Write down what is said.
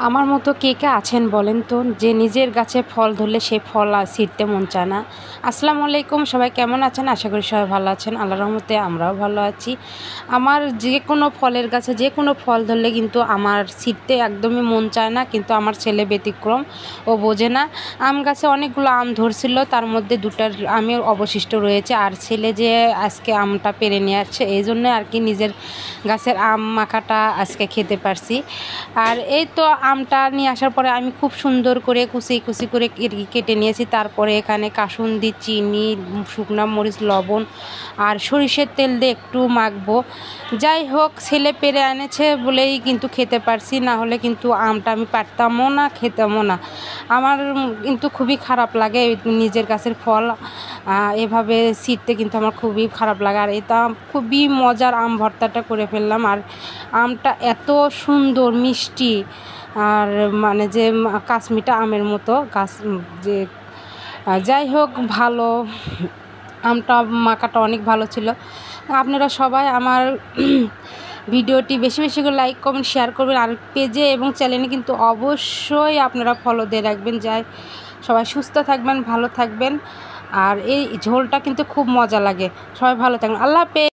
আমার মতো কে কে আছেন বলেন তো, যে নিজের গাছে ফল ধরলে সে ফল আর ছিঁড়তে মন চায় না। আসসালামু আলাইকুম, সবাই কেমন আছেন? আশা করি সবাই ভালো আছেন। আল্লাহর রহমতে আমরাও ভালো আছি। আমার যে কোনো ফলের গাছে যে কোনো ফল ধরলে কিন্তু আমার ছিঁড়তে একদমই মন চায় না, কিন্তু আমার ছেলে ব্যতিক্রম, ও বোঝে না। আম গাছে অনেকগুলো আম ধরছিল, তার মধ্যে দুটার আমি অবশিষ্ট রয়েছে, আর ছেলে যে আজকে আমটা পেরে নিয়ে আসছে, এই জন্য আর কি নিজের গাছের আম মাখাটা আজকে খেতে পারছি। আর এই তো আমটা নিয়ে আসার পরে আমি খুব সুন্দর করে কুচি কুচি করে কেটে নিয়েছি। তারপরে এখানে কাসুন্দি, চিনি, শুকনো মরিচ, লবণ আর সরিষার তেল দিয়ে একটু মাখবো। যাই হোক, ছেলে পেরে এনেছে বলেই কিন্তু খেতে পারছি, না হলে কিন্তু আমটা আমি পারতামও না, খেতামও না। আমার কিন্তু খুবই খারাপ লাগে নিজের গাছের ফল এভাবে ছিঁড়তে, কিন্তু আমার খুবই খারাপ লাগে। আর এটা খুবই মজার আম ভর্তাটা করে ফেললাম। আর আমটা এত সুন্দর মিষ্টি, আর মানে যে কাশ্মীরটা আমের মতো গাছ যে, যাই হোক ভালো, আমটা মাখাটা অনেক ভালো ছিল। আপনারা সবাই আমার ভিডিওটি বেশি বেশি করে লাইক কমেন্ট শেয়ার করবেন, আর পেজে এবং চ্যানেলে কিন্তু অবশ্যই আপনারা ফলো দিয়ে রাখবেন। যাই সবাই সুস্থ থাকবেন, ভালো থাকবেন। আর এই ঝোলটা কিন্তু খুব মজা লাগে। সবাই ভালো থাকবেন, আল্লাহ হাফেজ।